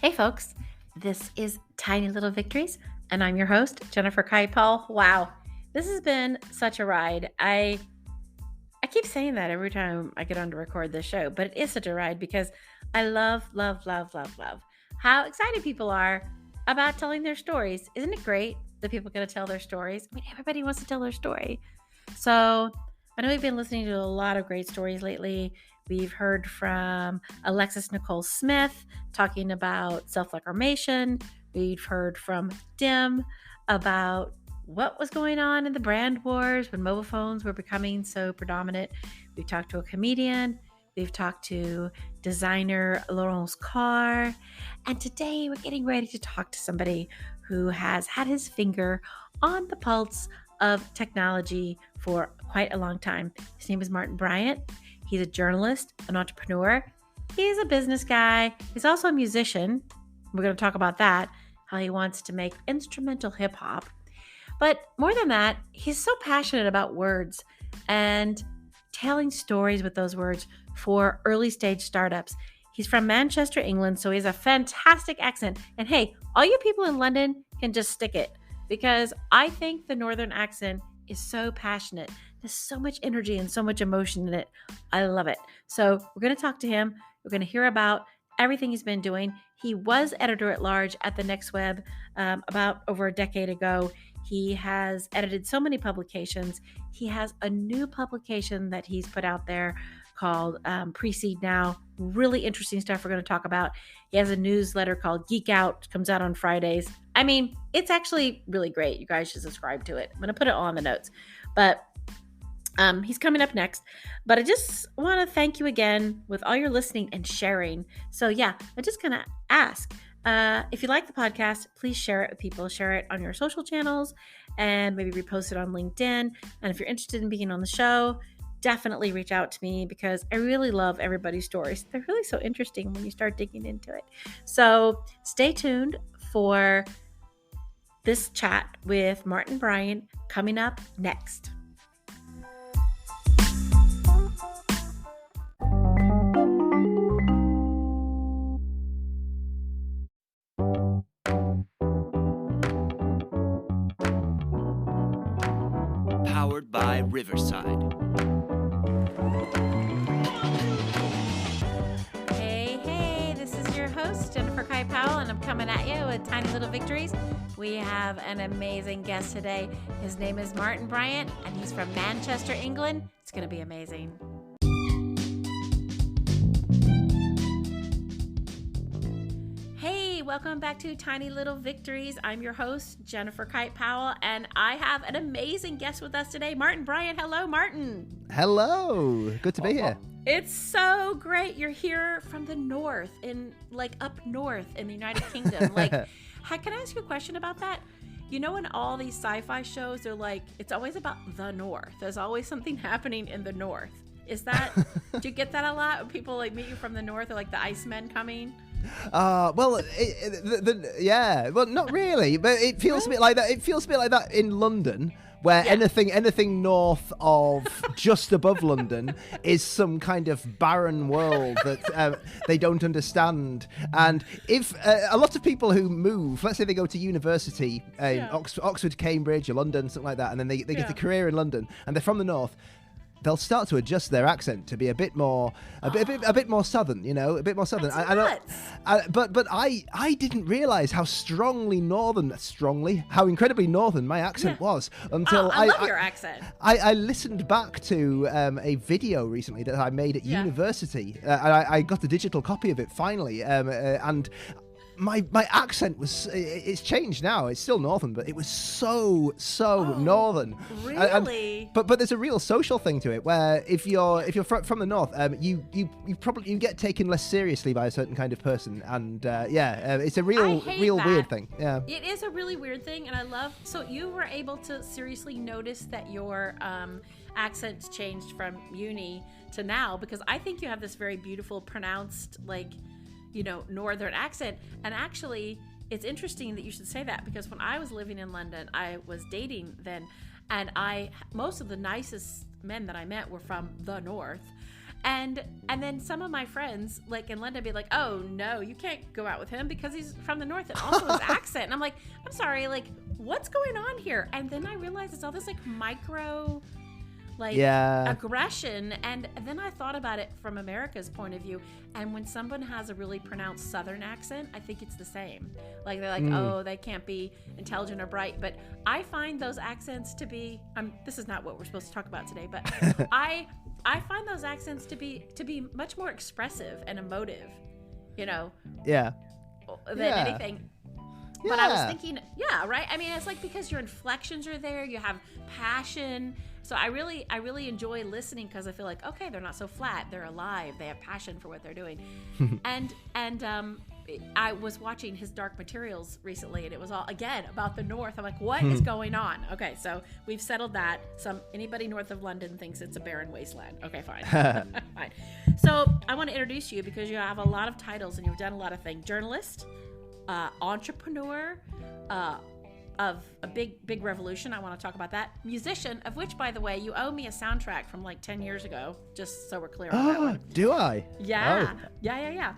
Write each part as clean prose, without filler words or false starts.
Hey folks, this is Tiny Little Victories, and I'm your host, Jennifer Kite-Powell. Wow, this has been such a ride. I keep saying that every time I get on to record this show, but it is such a ride because I love how excited people are about telling their stories. Isn't it great that people get to tell their stories? I mean, everybody wants to tell their story. So I know we've been listening to a lot of great stories lately. We've heard from Alexis Nicole Smith talking about self-reclamation. We've heard from Dim about what was going on in the brand wars when mobile phones were becoming so predominant. We've talked to a comedian. We've talked to designer Laurence Carr. And today we're getting ready to talk to somebody who has had his finger on the pulse of technology for quite a long time. His name is Martin Bryant. He's a journalist, an entrepreneur. He's a business guy. He's also a musician. We're going to talk about that, how he wants to make instrumental hip hop. But more than that, he's so passionate about words and telling stories with those words for early stage startups. He's from Manchester, England, so he has a fantastic accent. And hey, all you people in London can just stick it, because I think the Northern accent is so passionate. There's so much energy and so much emotion in it. I love it. So we're going to talk to him. We're going to hear about everything he's been doing. He was editor-at-large at the Next Web about over a decade ago. He has edited so many publications. He has a new publication that he's put out there called Pre-Seed Now. Really interesting stuff we're going to talk about. He has a newsletter called Geek Out, comes out on Fridays. I mean, it's actually really great. You guys should subscribe to it. I'm going to put it all in the notes. But he's coming up next. But I just want to thank you again with all your listening and sharing. So yeah, I'm just going to ask, if you like the podcast, please share it with people. Share it on your social channels and maybe repost it on LinkedIn. And if you're interested in being on the show, definitely reach out to me, because I really love everybody's stories. They're really so interesting when you start digging into it. So stay tuned for this chat with Martin Bryant coming up next. Powered by Riverside. Hey, this is your host, Jennifer Kite-Powell, and I'm coming at you with Tiny Little Victories. We have an amazing guest today. His name is Martin Bryant, and he's from Manchester, England. It's going to be amazing. Hey, welcome back to Tiny Little Victories. I'm your host, Jennifer Kite-Powell, and I have an amazing guest with us today, Martin Bryant. Hello, Martin. Hello. Good to be here. It's so great. You're here from the north, up north in the United Kingdom. Can I ask you a question about that? You know, in all these sci-fi shows, they're like, it's always about the north. There's always something happening in the north. Is that, do you get that a lot when people meet you from the north, or the Icemen coming? Well, yeah. Well, not really, but it feels a bit like that. It feels a bit like that in London, where anything north of just above London is some kind of barren world that they don't understand. And if a lot of people who move, let's say they go to university in Oxford, Cambridge, or London, something like that, and then they get a career in London, and they're from the north, they'll start to adjust their accent to be a bit more southern, a bit more southern. But I didn't realize how how incredibly northern my accent was until I love your accent. I listened back to a video recently that I made at university. I got a digital copy of it finally, and my accent it's changed now. It's still northern, but it was so northern. Really? But there's a real social thing to it, where if you're from the north, you get taken less seriously by a certain kind of person, and it's a real weird thing. Yeah, it is a really weird thing, and I love. So you were able to seriously notice that your accent changed from uni to now, because I think you have this very beautiful, pronounced northern accent. And actually, it's interesting that you should say that, because when I was living in London, I was dating then, and most of the nicest men that I met were from the north. And then some of my friends, like in London, be like, "Oh no, you can't go out with him because he's from the north," and also his accent. And I'm like, "I'm sorry, like what's going on here?" And then I realized it's all this like micro, like aggression. And then I thought about it from America's point of view. And when someone has a really pronounced Southern accent, I think it's the same. Like they're like, "Oh, they can't be intelligent or bright." But I find those accents to be. This is not what we're supposed to talk about today, but I find those accents to be much more expressive and emotive, you know, than anything. But I was thinking, right? I mean, it's like because your inflections are there, you have passion. So I really enjoy listening because I feel like, okay, they're not so flat. They're alive. They have passion for what they're doing. and I was watching his Dark Materials recently, and it was all, again, about the North. I'm like, what is going on? Okay, so we've settled that. Anybody north of London thinks it's a barren wasteland. Okay, fine. Fine. So I want to introduce you because you have a lot of titles, and you've done a lot of things. Journalist, entrepreneur, of a big revolution. I want to talk about that. Musician, of which, by the way, you owe me a soundtrack from like 10 years ago, just so we're clear on that one. Do I? Yeah. Oh. Yeah.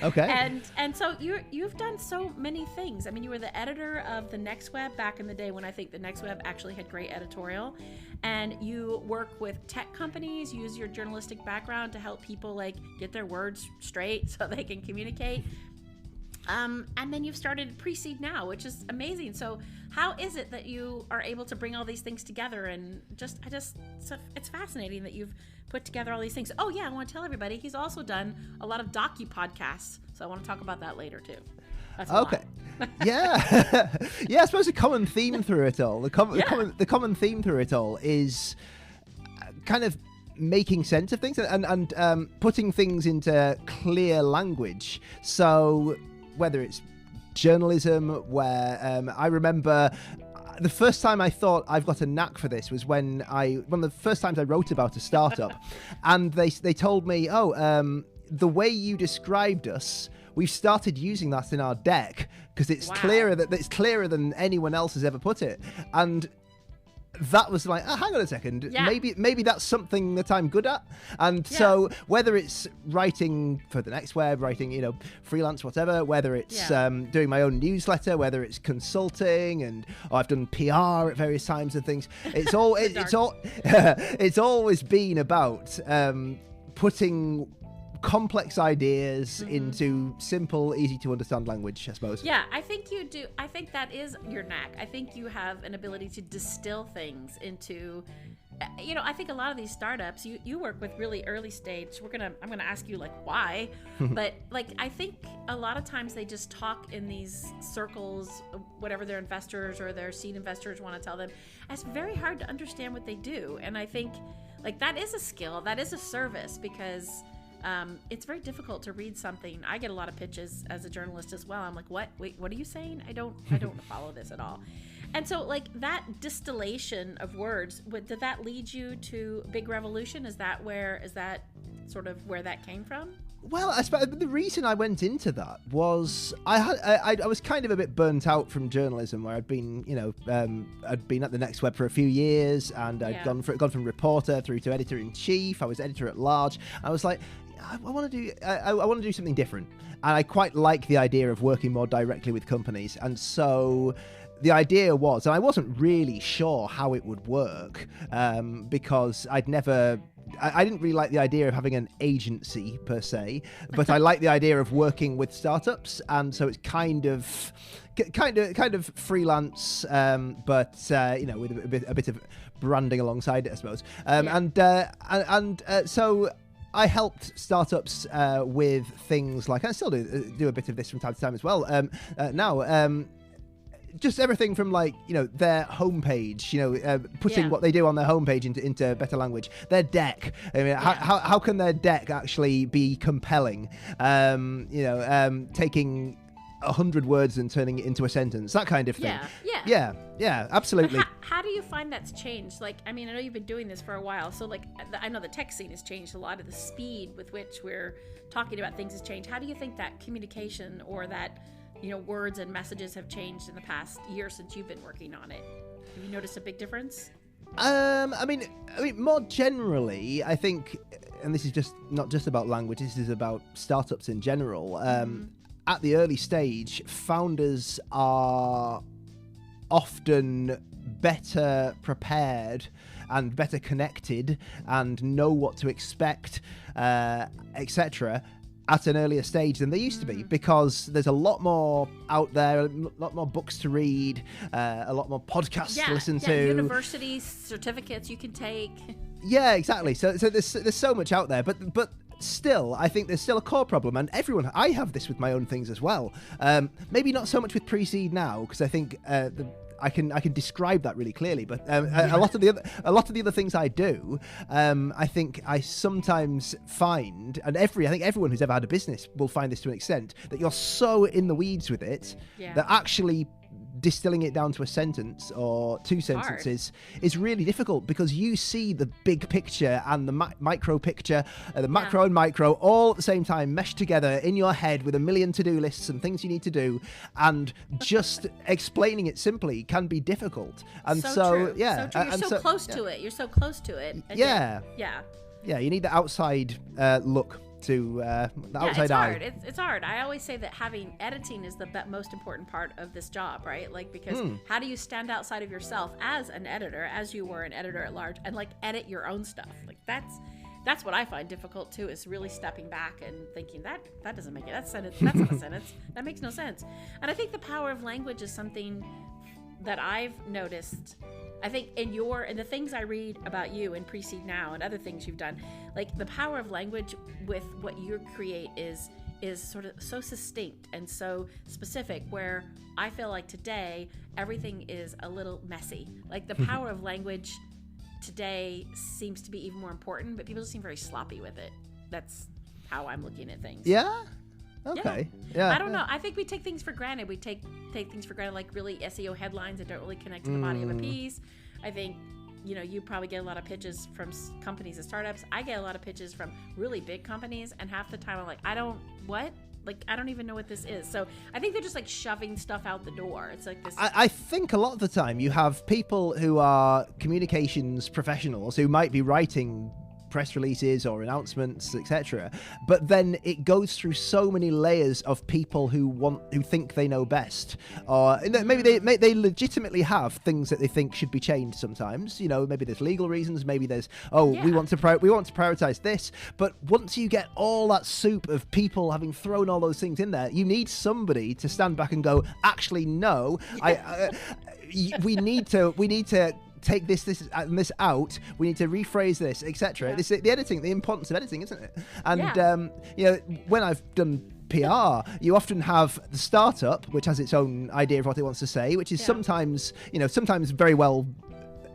Okay. And so you've done so many things. I mean, you were the editor of the Next Web back in the day when I think the Next Web actually had great editorial. And you work with tech companies, use your journalistic background to help people like get their words straight so they can communicate. And then you've started Precede Now, which is amazing. So how is it that you are able to bring all these things together? And it's fascinating that you've put together all these things. Oh yeah, I want to tell everybody he's also done a lot of docu-podcasts. So I want to talk about that later too. That's okay. Yeah. I suppose a common theme through it all, the common theme through it all is kind of making sense of things and putting things into clear language. So whether it's journalism, where I remember the first time I thought I've got a knack for this was one of the first times I wrote about a startup, and they told me, the way you described us, we've started using that in our deck because it's clearer than anyone else has ever put it. And that was like, hang on a second, maybe that's something that I'm good at. And so whether it's writing for the Next Web, writing, freelance, whatever, whether it's doing my own newsletter, whether it's consulting, and I've done PR at various times and things, it's always been about putting complex ideas into simple, easy to understand language, I suppose. Yeah, I think you do. I think that is your knack. I think you have an ability to distill things into, I think a lot of these startups, you work with really early stage. I'm gonna ask you like why, but like I think a lot of times they just talk in these circles, whatever their investors or their seed investors want to tell them. It's very hard to understand what they do, and I think like that is a skill, that is a service, because it's very difficult to read something. I get a lot of pitches as a journalist as well. I'm like, what? Wait, what are you saying? I don't follow this at all. And so, like that distillation of words, did that lead you to Big Revolution? Is that sort of where that came from? Well, I suppose the reason I went into that was I was kind of a bit burnt out from journalism, where I'd been I'd been at the Next Web for a few years, and I'd gone from reporter through to editor in chief. I was editor at large. I was like, I want to do something different, and I quite like the idea of working more directly with companies. And so the idea was, and I wasn't really sure how it would work, because I didn't really like the idea of having an agency per se, but I like the idea of working with startups, and so it's kind of freelance, but with a bit of branding alongside it, I suppose. So I helped startups with things like, I still do a bit of this from time to time as well. Now. Just everything from their homepage, putting what they do on their homepage into better language. Their deck. I mean, how can their deck actually be compelling? Taking 100 words and turning it into a sentence, that kind of thing. Yeah, absolutely. How do you find that's changed? Like, I mean, I know you've been doing this for a while, so I know the tech scene has changed a lot. Of the speed with which we're talking about things has changed. How do you think that communication or that words and messages have changed in the past year since you've been working on it? Have you noticed a big difference? I mean, more generally, I think and this is just not just about language, this is about startups in general. At the early stage, founders are often better prepared and better connected and know what to expect, etc., at an earlier stage than they used to be, because there's a lot more out there, a lot more books to read, a lot more podcasts to listen to. University certificates you can take. Yeah, exactly. So there's so much out there, but still, I think there's still a core problem, and I have this with my own things as well. Maybe not so much with Pre-Seed now, because I think I can describe that really clearly, but a lot of the other things I do, I think I sometimes find, and I think everyone who's ever had a business will find this to an extent, that you're so in the weeds with it that actually distilling it down to a sentence or two sentences is really difficult, because you see the big picture and the micro picture, the macro and micro, all at the same time meshed together in your head with a million to-do lists and things you need to do, and just explaining it simply can be difficult. And so you're so close to it. You're so close to it. And you need the outside look to the outside eye. It's hard. I always say that having editing is the most important part of this job, right? Like, because how do you stand outside of yourself as an editor, as you were an editor at large, and like edit your own stuff? Like that's what I find difficult too, is really stepping back and thinking that doesn't make it. That's not a sentence. That makes no sense. And I think the power of language is something that I've noticed. I think in the things I read about you in Pre-Seed Now and other things you've done, like the power of language with what you create is sort of so succinct and so specific, where I feel like today everything is a little messy. Like the power of language today seems to be even more important, but people just seem very sloppy with it. That's how I'm looking at things. Yeah? Okay. Yeah. I don't know. I think we take things for granted. We take things for granted, like really SEO headlines that don't really connect to the body of a piece. I think, you probably get a lot of pitches from companies and startups. I get a lot of pitches from really big companies, and half the time I'm like, I don't even know what this is. So I think they're just like shoving stuff out the door. It's like this. I think a lot of the time you have people who are communications professionals who might be writing press releases or announcements, etc., but then it goes through so many layers of people who think they know best, or maybe they legitimately have things that they think should be changed sometimes. Maybe there's legal reasons, maybe there's we want to prioritize this. But once you get all that soup of people having thrown all those things in there, you need somebody to stand back and go, actually no, we need to take this and this out. We need to rephrase this, etc. This is the editing, the importance of editing, isn't it? And when I've done PR, you often have the startup, which has its own idea of what it wants to say, which is sometimes very well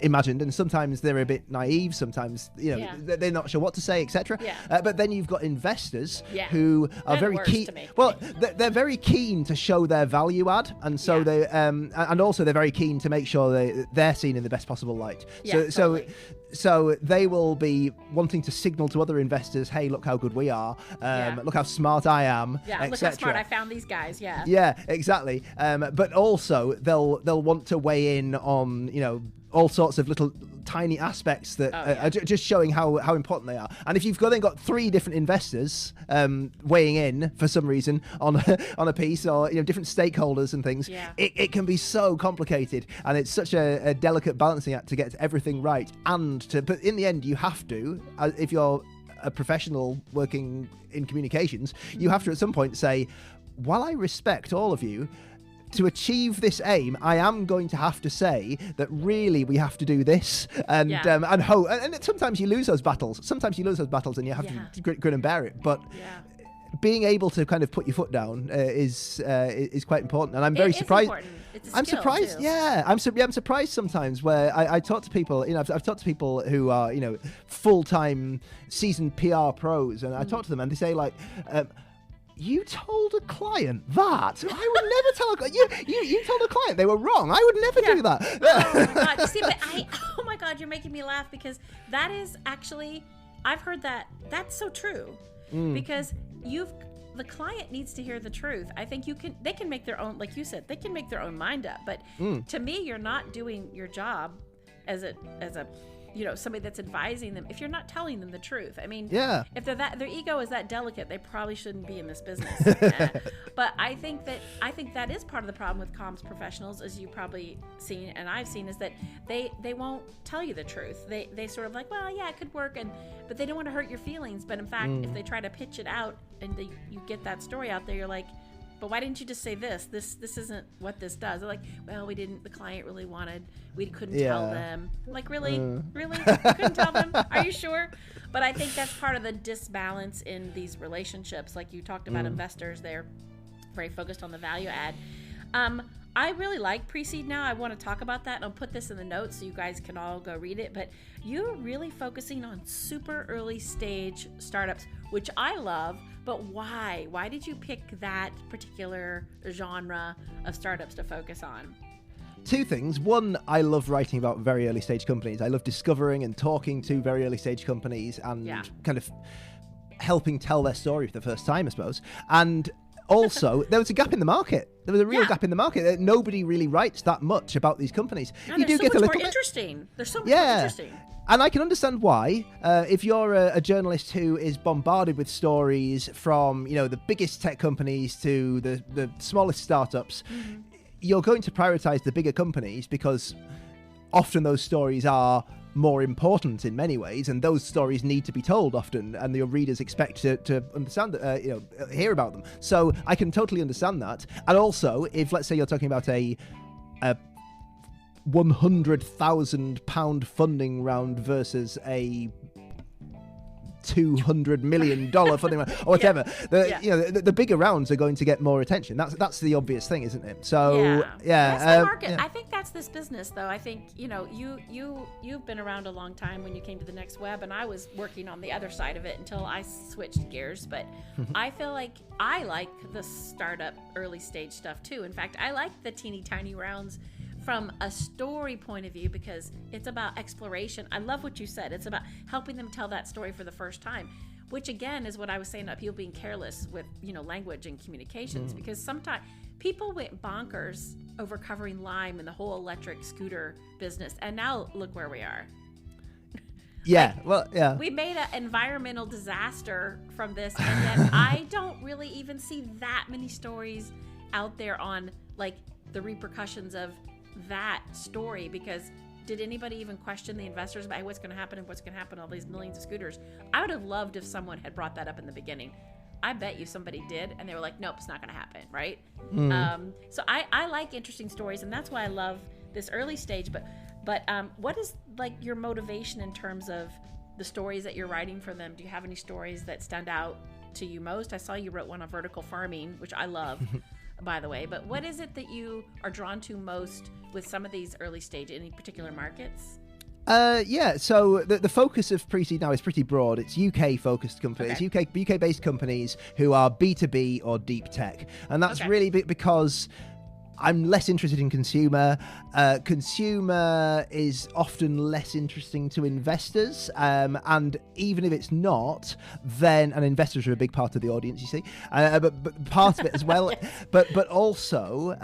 imagined, and sometimes they're a bit naive, sometimes they're not sure what to say, etc. But then you've got investors who are very keen. They're very keen to show their value add, and so they and also they're very keen to make sure they're seen in the best possible light. So they will be wanting to signal to other investors, hey, look how good we are, look how smart I am, look how smart I found these guys. Exactly. But also they'll want to weigh in on all sorts of little tiny aspects that are just showing how important they are. And if you've then got three different investors weighing in for some reason on a piece, or different stakeholders and things, it can be so complicated, and it's such a delicate balancing act to get everything right. But in the end, you have to, if you're a professional working in communications, you have to at some point say, while I respect all of you, to achieve this aim, I am going to have to say that really we have to do this, and sometimes you lose those battles. Sometimes you lose those battles, and you have to grin and bear it. But being able to kind of put your foot down is quite important, and I'm very surprised. I'm surprised. Too. Yeah, I'm surprised sometimes where I talk to people. I've talked to people who are full-time seasoned PR pros, and I talk to them, and they say like. You told a client that? I would never tell a client. You told a client they were wrong. I would never do that. Oh my God. See, but oh my God, you're making me laugh, because that is actually, I've heard that. That's so true. Because the client needs to hear the truth. I think they can make their own, like you said, they can make their own mind up. But to me, you're not doing your job as a somebody that's advising them, if you're not telling them the truth. I mean, if their ego is that delicate, they probably shouldn't be in this business. But I think that is part of the problem with comms professionals, as you probably seen and I've seen, is that they won't tell you the truth. They sort of like, well, yeah, it could work, but they don't want to hurt your feelings. But in fact, if they try to pitch it out and you get that story out there, you're like, but why didn't you just say this? This isn't what this does. They're like, well, the client really wanted, we couldn't tell them. I'm like, really? Really? You couldn't tell them? Are you sure? But I think that's part of the disbalance in these relationships. Like you talked about investors, they're very focused on the value add. I really like Pre-Seed Now. I want to talk about that, and I'll put this in the notes so you guys can all go read it. But you're really focusing on super early stage startups, which I love. But why? Why did you pick that particular genre of startups to focus on? Two things. One, I love writing about very early stage companies. I love discovering and talking to very early stage companies and kind of helping tell their story for the first time, I suppose. And also, there was a gap in the market. There was a real gap in the market. Nobody really writes that much about these companies. And you do get a little more interesting. They're so much more interesting. And I can understand why. If you're a journalist who is bombarded with stories from, the biggest tech companies to the smallest startups, you're going to prioritize the bigger companies because often those stories are more important in many ways, and those stories need to be told often, and your readers expect to understand, hear about them. So I can totally understand that. And also, if let's say you're talking about a £100,000 funding round versus a $200 million funding round or whatever, the bigger rounds are going to get more attention. That's the obvious thing, isn't it? So that's the market. I think that's this business, though. I think you've been around a long time when you came to the Next Web, and I was working on the other side of it until I switched gears. But I feel like I like the startup early stage stuff too. In fact, I like the teeny tiny rounds from a story point of view because it's about exploration. I love what you said. It's about helping them tell that story for the first time, which again is what I was saying about people being careless with, language and communications, because sometimes people went bonkers over covering Lime and the whole electric scooter business. And now look where we are. We made an environmental disaster from this, and yet I don't really even see that many stories out there on like the repercussions of that story, because did anybody even question the investors about what's going to happen and what's going to happen to all these millions of scooters? I would have loved if someone had brought that up in the beginning. I bet you somebody did, and they were like, nope, it's not going to happen, right? So I like interesting stories, and that's why I love this early stage. But what is like your motivation in terms of the stories that you're writing for them? Do you have any stories that stand out to you most? I saw you wrote one on vertical farming, which I love. By the way, but what is it that you are drawn to most with some of these early stage, any particular markets? So the focus of Pre-Seed Now is pretty broad. It's UK focused companies, UK based companies who are B2B or deep tech, and that's really because I'm less interested in consumer. Consumer is often less interesting to investors, and even if it's not, then and investors are a big part of the audience, you see, but part of it as well. but also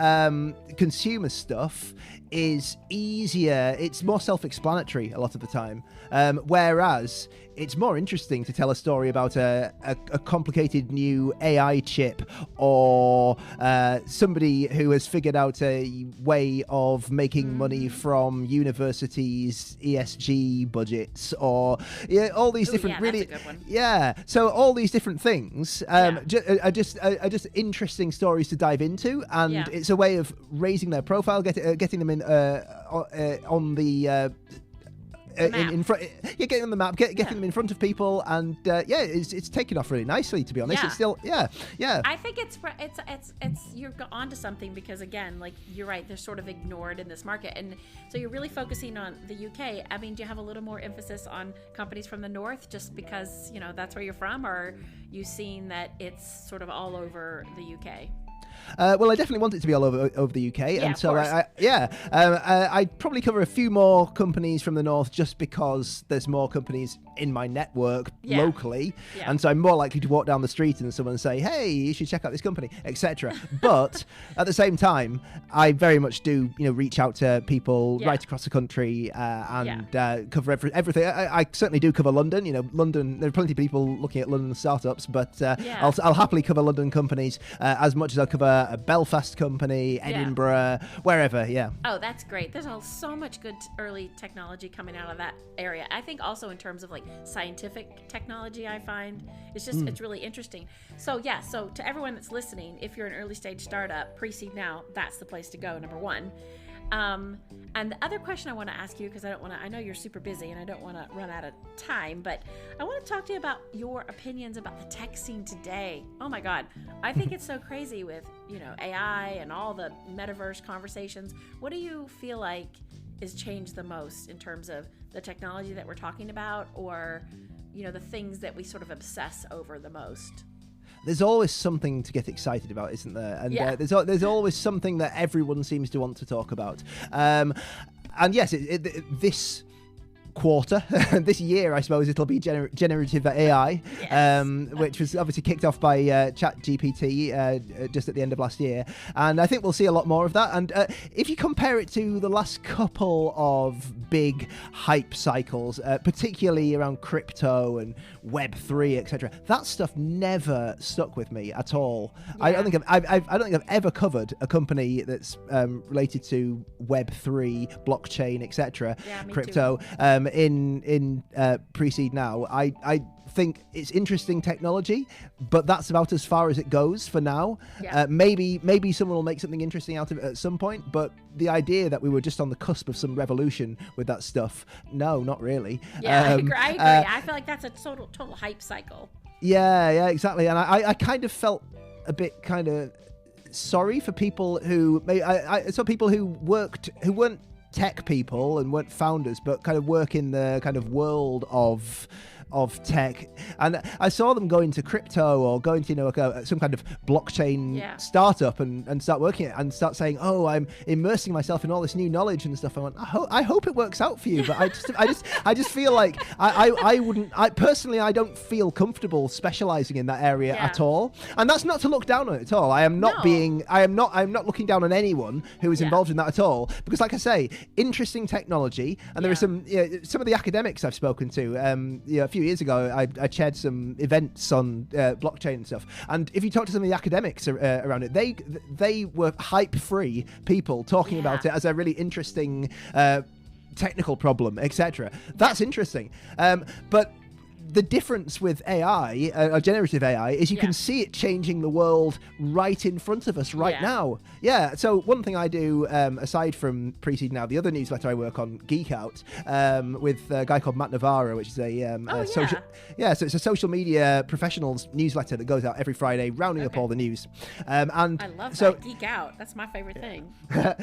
consumer stuff is easier. It's more self-explanatory a lot of the time, whereas it's more interesting to tell a story about a complicated new AI chip or somebody who has figured out a way of making money from universities' ESG budgets, or all these different so all these different things are just interesting stories to dive into, and it's a way of raising their profile, getting them in on the in front, getting on the map, getting them in front of people, and it's taken off really nicely, to be honest. It's still I think it's you're onto something, because again, like you're right, they're sort of ignored in this market, and so you're really focusing on the UK. I mean, do you have a little more emphasis on companies from the north just because that's where you're from, or are you seeing that it's sort of all over the UK? Well, I definitely want it to be all over the UK, Yeah, and of so course. I'd probably cover a few more companies from the north just because there's more companies in my network Yeah. locally, Yeah. and so I'm more likely to walk down the street and someone say, "Hey, you should check out this company," etc. But at the same time, I very much do, reach out to people Yeah. right across the country and cover everything. I certainly do cover London. London. There are plenty of people looking at London startups, but I'll happily cover London companies as much as I'll cover a Belfast company, Edinburgh, wherever. Yeah. Oh, that's great. There's so much good early technology coming out of that area. I think also in terms of like scientific technology, I find it's just it's really interesting. So so to everyone that's listening, if you're an early stage startup, Pre-Seed Now, that's the place to go. Number one. And the other question I want to ask you, because I know you're super busy and I don't want to run out of time, but I want to talk to you about your opinions about the tech scene today. Oh my God. I think it's so crazy with, AI and all the metaverse conversations. What do you feel like is changed the most in terms of the technology that we're talking about, or, the things that we sort of obsess over the most? There's always something to get excited about, isn't there? And there's always something that everyone seems to want to talk about. And yes, this quarter, this year, I suppose it'll be generative AI, which was obviously kicked off by ChatGPT just at the end of last year. And I think we'll see a lot more of that. And if you compare it to the last couple of big hype cycles, particularly around crypto and Web3, etc., that stuff never stuck with me at all. Yeah. I don't think I've ever covered a company that's related to Web3, blockchain, etc., crypto. In Pre-Seed Now, I think it's interesting technology, but that's about as far as it goes for now. Maybe someone will make something interesting out of it at some point, but the idea that we were just on the cusp of some revolution with that stuff, no, not really. I agree. I feel like that's a total hype cycle. Yeah, exactly. And I kind of felt a bit sorry for people who I saw people who weren't tech people and weren't founders, but kind of work in the kind of world of tech, and I saw them go into crypto or go into some kind of blockchain startup and start working it and start saying, "Oh, I'm immersing myself in all this new knowledge and stuff." I went, I hope it works out for you, but I just feel like I wouldn't. I personally, I don't feel comfortable specializing in that area at all, and that's not to look down on it at all. I'm not looking down on anyone who is involved in that at all, because, like I say, interesting technology, and there are some of the academics I've spoken to. A few years ago, I chaired some events on blockchain and stuff, and if you talk to some of the academics around it, they were hype-free people talking about it as a really interesting technical problem, etc. That's interesting, but the difference with AI, generative AI, is you can see it changing the world right in front of us now. Yeah. So one thing I do, aside from Pre-Seed Now, the other newsletter I work on, Geek Out, with a guy called Matt Navarro, which is social. Yeah. So it's a social media professionals newsletter that goes out every Friday, rounding up all the news. And I love that. Geek Out. That's my favorite thing.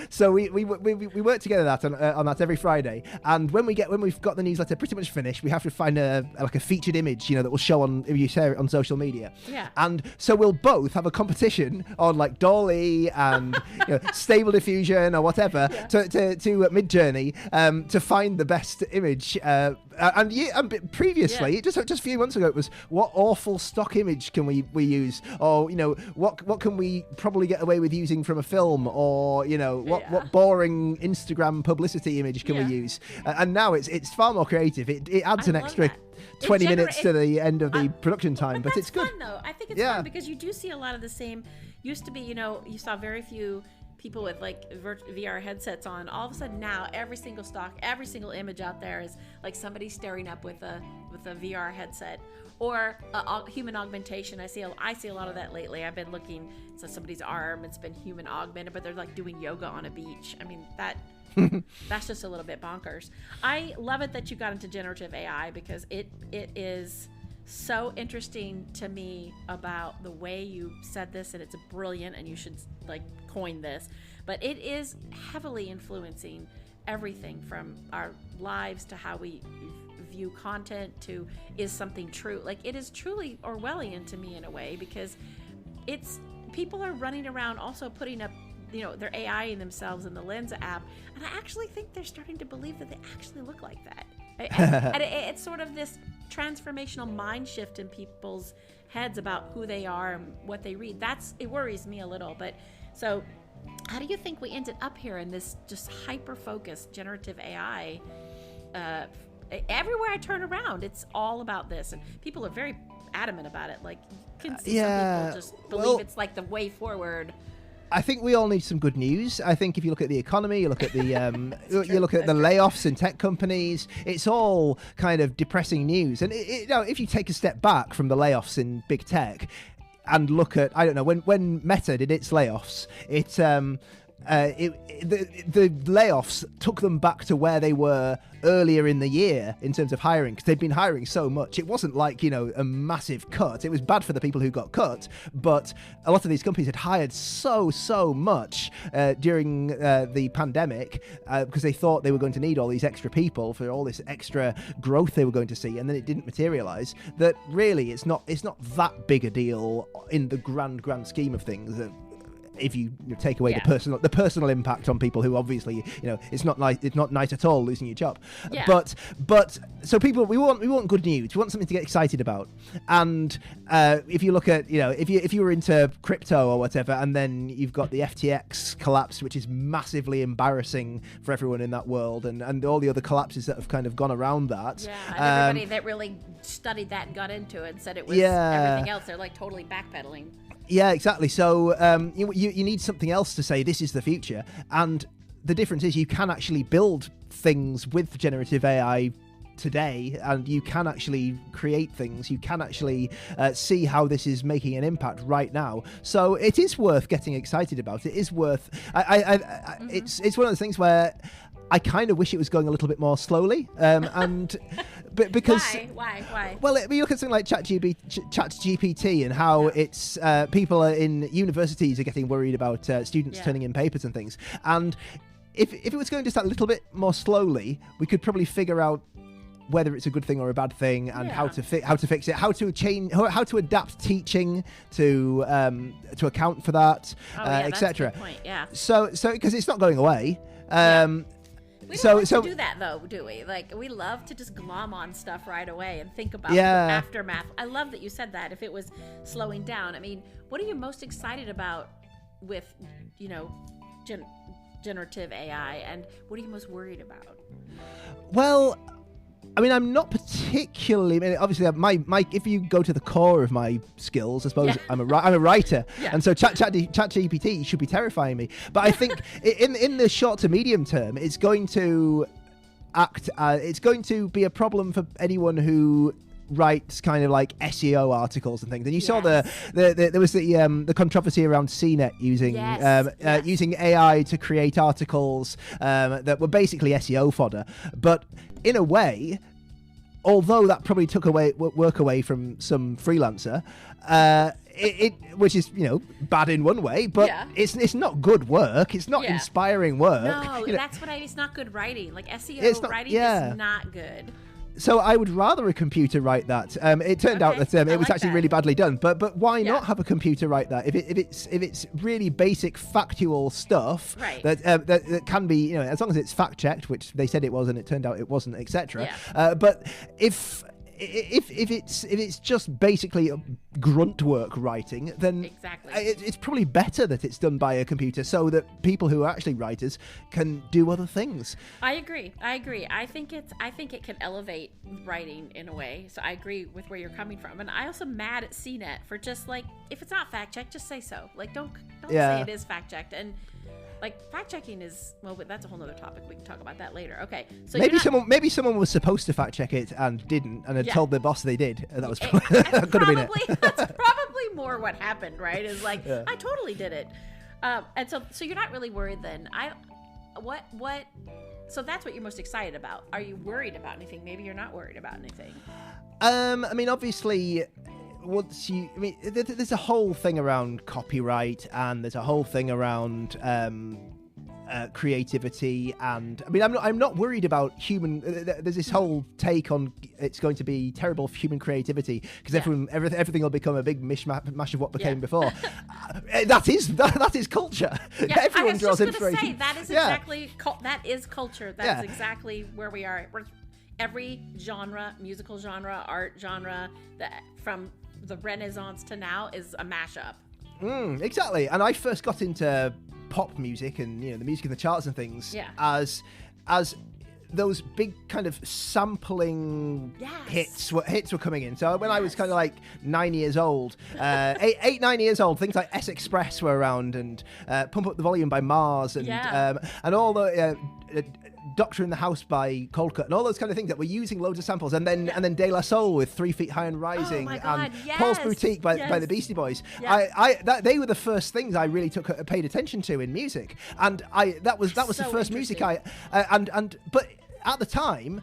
So we work together on that every Friday, and when we've got the newsletter pretty much finished, we have to find a featured image, that will show on if you share it on social media. Yeah. And so we'll both have a competition on like Dolly and Stable Diffusion or whatever to Midjourney to find the best image. And previously, just a few months ago, it was what awful stock image can we use, or what can we probably get away with using from a film, or what boring Instagram publicity image can we use? And now it's far more creative. It adds an extra 20 minutes to the end of the production time, but it's good. Fun, though. I think it's fun because you do see a lot of the same. Used to be, you saw very few people with like VR headsets on. All of a sudden now, every single stock, every single image out there is like somebody staring up with a VR headset, or human augmentation. I see a lot of that lately. I've been looking. So somebody's arm, it's been human augmented, but they're like doing yoga on a beach. I mean, that's just a little bit bonkers. I love it that you got into generative AI, because it is so interesting to me about the way you said this, and it's brilliant, and you should like coin this, but it is heavily influencing everything from our lives to how we view content to is something true. Like, it is truly Orwellian to me in a way, because people are running around also putting up, their AI in themselves in the Lens app, and I actually think they're starting to believe that they actually look like that. And it's sort of this transformational mind shift in people's heads about who they are and what they read. It worries me a little. But so how do you think we ended up here in this just hyper-focused generative AI? Everywhere I turn around, it's all about this, and people are very adamant about it. Like, you can see some people just believe it's like the way forward. I think we all need some good news. I think if you look at the economy, you look at the you look at the layoffs in tech companies, it's all kind of depressing news. And if you take a step back from the layoffs in big tech and look at, I don't know, when Meta did its layoffs, the layoffs took them back to where they were earlier in the year in terms of hiring, because they'd been hiring so much. It wasn't like, a massive cut. It was bad for the people who got cut, but a lot of these companies had hired so much during the pandemic because they thought they were going to need all these extra people for all this extra growth they were going to see, and then it didn't materialize. That really it's not that big a deal in the grand scheme of things. If you take away the personal impact on people who obviously, it's not nice at all losing your job. Yeah. But so people, we want good news. We want something to get excited about. And if you look at, if you were into crypto or whatever, and then you've got the FTX collapse, which is massively embarrassing for everyone in that world, and all the other collapses that have kind of gone around that. Yeah, and everybody that really studied that and got into it and said it was everything else, they're like totally backpedaling. Yeah, exactly. So you need something else to say this is the future. And the difference is you can actually build things with generative AI today, and you can actually create things. You can actually see how this is making an impact right now. So it is worth getting excited about. It is worth... It's one of those things where I kind of wish it was going a little bit more slowly. But because why? Well, you look at something like ChatGPT and how it's people in universities are getting worried about students turning in papers and things. And if it was going just a little bit more slowly, we could probably figure out whether it's a good thing or a bad thing, and how to fix it, how to change, how to adapt teaching to account for that, etc. Yeah. So because it's not going away. We don't like to do that, though, do we? Like, we love to just glom on stuff right away and think about the aftermath. I love that you said that, if it was slowing down. I mean, what are you most excited about with, generative AI, and what are you most worried about? Well, I mean, I'm not particularly. I mean, obviously, my if you go to the core of my skills, I suppose I'm a writer, and so ChatGPT should be terrifying me. But I think in the short to medium term, it's going to act. It's going to be a problem for anyone who writes kind of like SEO articles and things. And you saw there was the controversy around CNET using using AI to create articles that were basically SEO fodder. But in a way, although that probably took work away from some freelancer, which is bad in one way, but it's not good work. It's not inspiring work. No, that's what it's not good writing. Like SEO writing is not good. So I would rather a computer write that. It turned out that it was actually really badly done. But why not have a computer write that? If it's really basic factual stuff that can be, as long as it's fact checked, which they said it was and it turned out it wasn't, etc. But if it's just basically grunt work writing, then it's probably better that it's done by a computer, so that people who are actually writers can do other things. I agree. I think it can elevate writing in a way. So I agree with where you're coming from, and I also mad at CNET for just like, if it's not fact checked, just say so. Like don't say it is fact checked. And like, fact checking is, well, but that's a whole nother topic. We can talk about that later. Okay, so maybe someone was supposed to fact check it and didn't, and had told their boss they did. That was that could have been it. That's probably more what happened, right? Is like, I totally did it, and so you're not really worried then. What? So that's what you're most excited about. Are you worried about anything? Maybe you're not worried about anything. I mean, obviously, there's a whole thing around copyright, and there's a whole thing around creativity, and I mean, I'm not worried about human. There's this whole take on it's going to be terrible for human creativity because everything will become a big mishmash of what became before. That is culture. Yeah, Everyone I was draws just going to inspiration. say that is exactly that is culture. That is exactly where we are. Every genre, musical genre, art genre, from the Renaissance to now is a mashup. Exactly. And I first got into pop music and the music in the charts and things as those big kind of sampling hits were coming in. So when I was kind of like 9 years old, 9 years old, things like S Express were around, and Pump Up the Volume by Mars, and all the Doctor in the House by Cold Cut, and all those kind of things that were using loads of samples, and then De La Soul with 3 Feet High and Rising, and Paul's Boutique by the Beastie Boys. They were the first things I really paid attention to in music, and that was the first music but at the time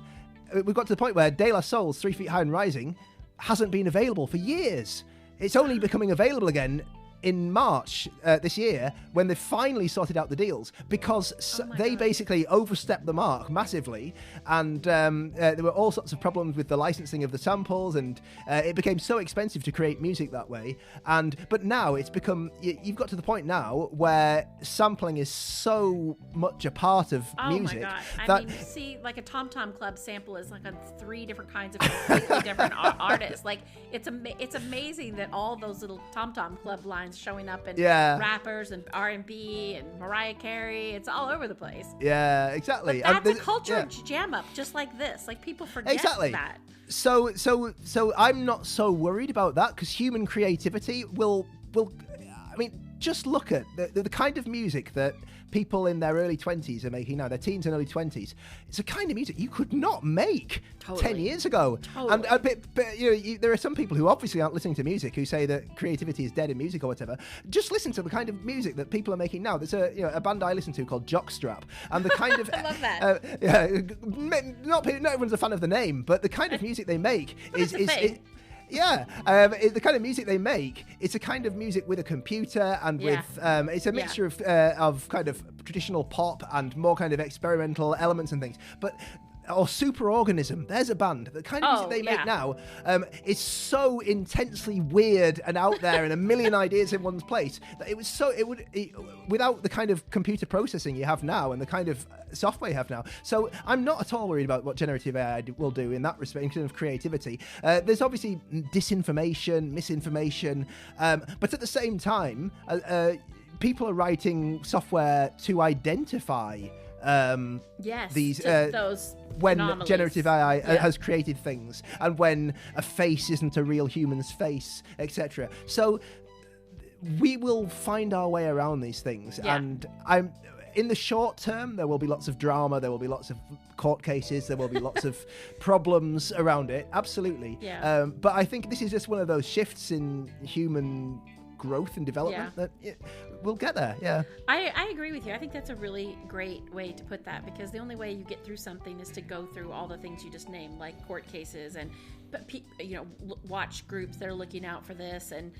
we got to the point where De La Soul's 3 Feet High and Rising hasn't been available for years. It's only becoming available again in March this year, when they finally sorted out the deals, because they basically overstepped the mark massively, and there were all sorts of problems with the licensing of the samples, and it became so expensive to create music that way. But now it's become, you've got to the point now where sampling is so much a part of music. Oh my God. I mean, you see, like a Tom Tom Club sample is like on 3 different kinds of completely different artists. Like, it's amazing that all those little Tom Tom Club lines showing up in rappers and R&B and Mariah Carey. It's all over the place. Yeah, exactly. But that's a culture jam up, just like this. Like, people forget that. So I'm not so worried about that, because human creativity will. I mean, just look at the kind of music that people in their early 20s are making now, their teens and early 20s. It's a kind of music you could not make 10 years ago. And there are some people who obviously aren't listening to music who say that creativity is dead in music or whatever. Just listen to the kind of music that people are making now. There's a band I listen to called Jockstrap, and the kind of I love that. Not everyone's a fan of the name, but the kind of music they make the kind of music they make, it's a kind of music with a computer and with it's a mixture of kind of traditional pop and more kind of experimental elements and things. Or Superorganism, there's a band. The kind of music they make now is so intensely weird and out there, and a million ideas in one's place, that without the kind of computer processing you have now and the kind of software you have now. So I'm not at all worried about what generative AI will do in that respect in terms of creativity. There's obviously disinformation, misinformation, but at the same time, people are writing software to identify those when anomalies. Generative AI has created things, and when a face isn't a real human's face, etc. So we will find our way around these things, and in the short term, there will be lots of drama, there will be lots of court cases, there will be lots of problems around it, absolutely. But I think this is just one of those shifts in human growth and development that we'll get there. I agree with you. I think that's a really great way to put that, because the only way you get through something is to go through all the things you just named, like court cases and watch groups that are looking out for this. And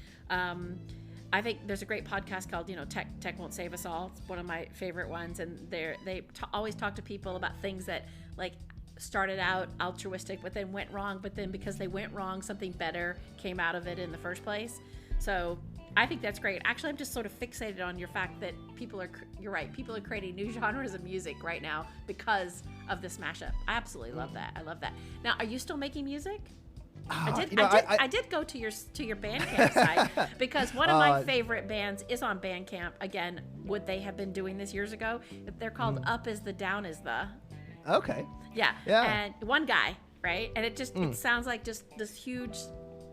I think there's a great podcast called Tech Won't Save Us All. It's one of my favorite ones, and they always talk to people about things that like started out altruistic but then went wrong, but then because they went wrong, something better came out of it in the first place. So I think that's great. Actually, I'm just sort of fixated on your fact that you're right, people are creating new genres of music right now because of this mashup. I absolutely love that. I love that. Now, are you still making music? I did go to your Bandcamp site, because one of my favorite bands is on Bandcamp. Again, would they have been doing this years ago? They're called Up Is the Down Is the. Okay. Yeah. And one guy, right? And it sounds like just this huge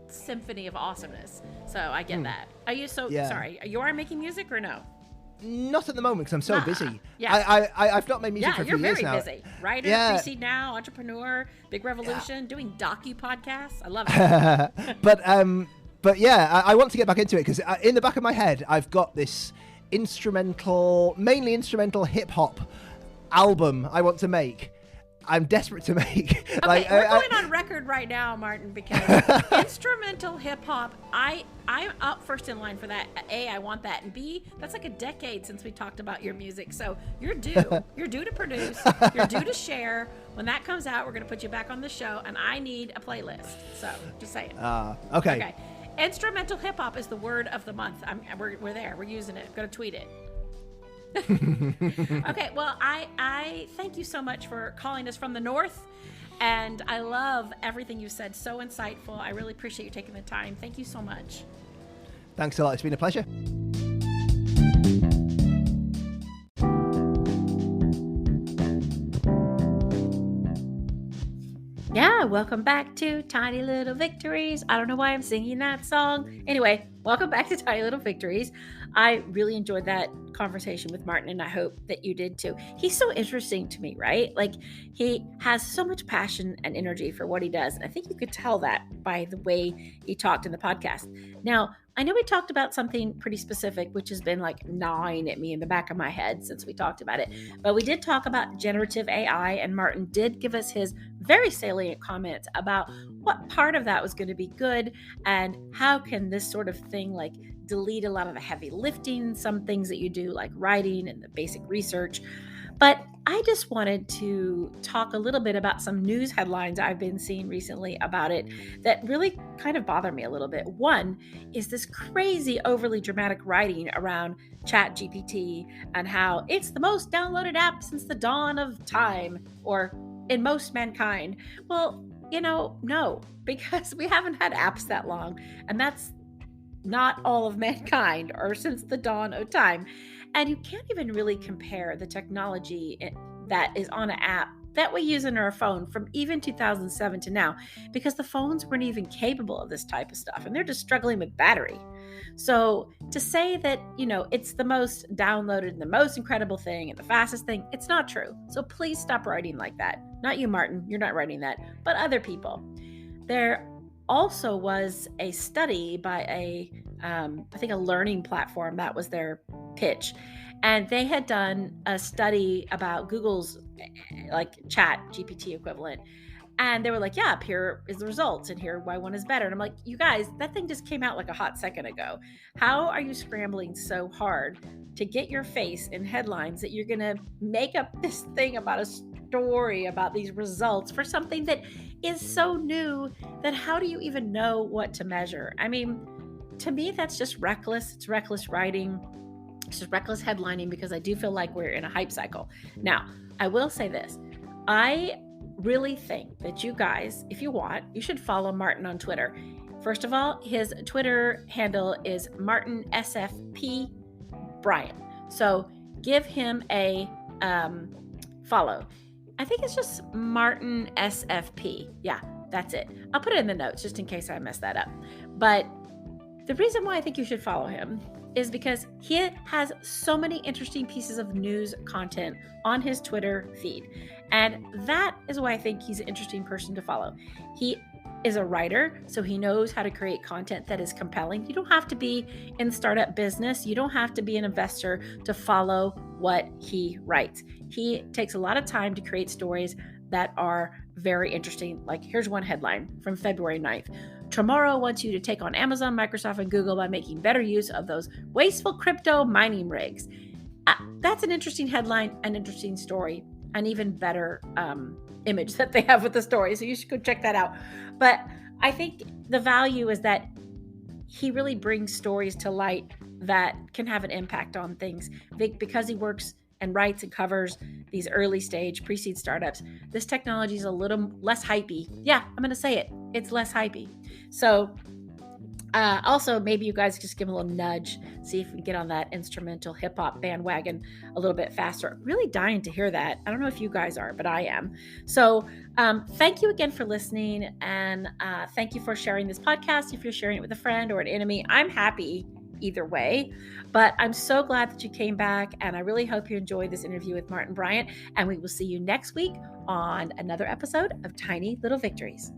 symphony of awesomeness. So I get that. Are you sorry? You are making music or no? Not at the moment, because I'm so busy. I've not made music for a few years now. You're very busy. Writer, PC Now, entrepreneur, Big Revolution, doing docu-podcasts. I love it. But I want to get back into it, because in the back of my head, I've got this mainly instrumental hip-hop album I want to make. I'm desperate to make. Okay, Like, we're going on record right now, Martin, because instrumental hip hop, I'm up first in line for that. A, I want that, and B, that's like a decade since we talked about your music. So you're due. You're due to produce. You're due to share. When that comes out, we're going to put you back on the show, and I need a playlist. So just saying. Okay. Instrumental hip hop is the word of the month. We're there. We're using it. I'm going to tweet it. Okay, well, I thank you so much for calling us from the north, and I love everything you said. So insightful. I really appreciate you taking the time. Thank you so much. Thanks a lot. It's been a pleasure. Yeah, welcome back to Tiny Little Victories. I don't know why I'm singing that song. Anyway, welcome back to Tiny Little Victories. I really enjoyed that conversation with Martin, and I hope that you did too. He's so interesting to me, right? Like, he has so much passion and energy for what he does. And I think you could tell that by the way he talked in the podcast. Now, I know we talked about something pretty specific, which has been like gnawing at me in the back of my head since we talked about it. But we did talk about generative AI, and Martin did give us his very salient comments about what part of that was going to be good and how can this sort of thing like delete a lot of the heavy lifting, some things that you do like writing and the basic research. But I just wanted to talk a little bit about some news headlines I've been seeing recently about it that really kind of bother me a little bit. One is this crazy, overly dramatic writing around ChatGPT and how it's the most downloaded app since the dawn of time, or in most mankind. Well, no, because we haven't had apps that long, and that's not all of mankind or since the dawn of time. And you can't even really compare the technology that is on an app that we use in our phone from even 2007 to now, because the phones weren't even capable of this type of stuff, and they're just struggling with battery. So to say that, it's the most downloaded and the most incredible thing and the fastest thing, it's not true. So please stop writing like that. Not you, Martin, you're not writing that, but other people. There also was a study by I think a learning platform. That was their pitch. And they had done a study about Google's like Chat GPT equivalent. And they were like, yeah, here is the results and here why one is better. And I'm like, you guys, that thing just came out like a hot second ago. How are you scrambling so hard to get your face in headlines that you're going to make up this thing about a story about these results for something that is so new that how do you even know what to measure? I mean, to me, that's just reckless. It's reckless writing. It's just reckless headlining, because I do feel like we're in a hype cycle. Now, I will say this. I really think that you guys, if you want, you should follow Martin on Twitter. First of all, his Twitter handle is Martin SFP Bryant. So give him a follow. I think it's just Martin SFP. Yeah, that's it. I'll put it in the notes just in case I mess that up. But the reason why I think you should follow him is because he has so many interesting pieces of news content on his Twitter feed. And that is why I think he's an interesting person to follow. He is a writer, so he knows how to create content that is compelling. You don't have to be in startup business. You don't have to be an investor to follow what he writes. He takes a lot of time to create stories that are very interesting. Like, here's one headline from February 9th. Tomorrow wants you to take on Amazon, Microsoft, and Google by making better use of those wasteful crypto mining rigs. That's an interesting headline, an interesting story, an even better image that they have with the story. So you should go check that out. But I think the value is that he really brings stories to light that can have an impact on things. Because he works and writes and covers these early stage pre-seed startups, this technology is a little less hypey. Yeah, I'm going to say it. It's less hypey. So also, maybe you guys just give him a little nudge, see if we can get on that instrumental hip hop bandwagon a little bit faster. I'm really dying to hear that. I don't know if you guys are, but I am. So thank you again for listening. And thank you for sharing this podcast. If you're sharing it with a friend or an enemy, I'm happy either way. But I'm so glad that you came back. And I really hope you enjoyed this interview with Martin Bryant. And we will see you next week on another episode of Tiny Little Victories.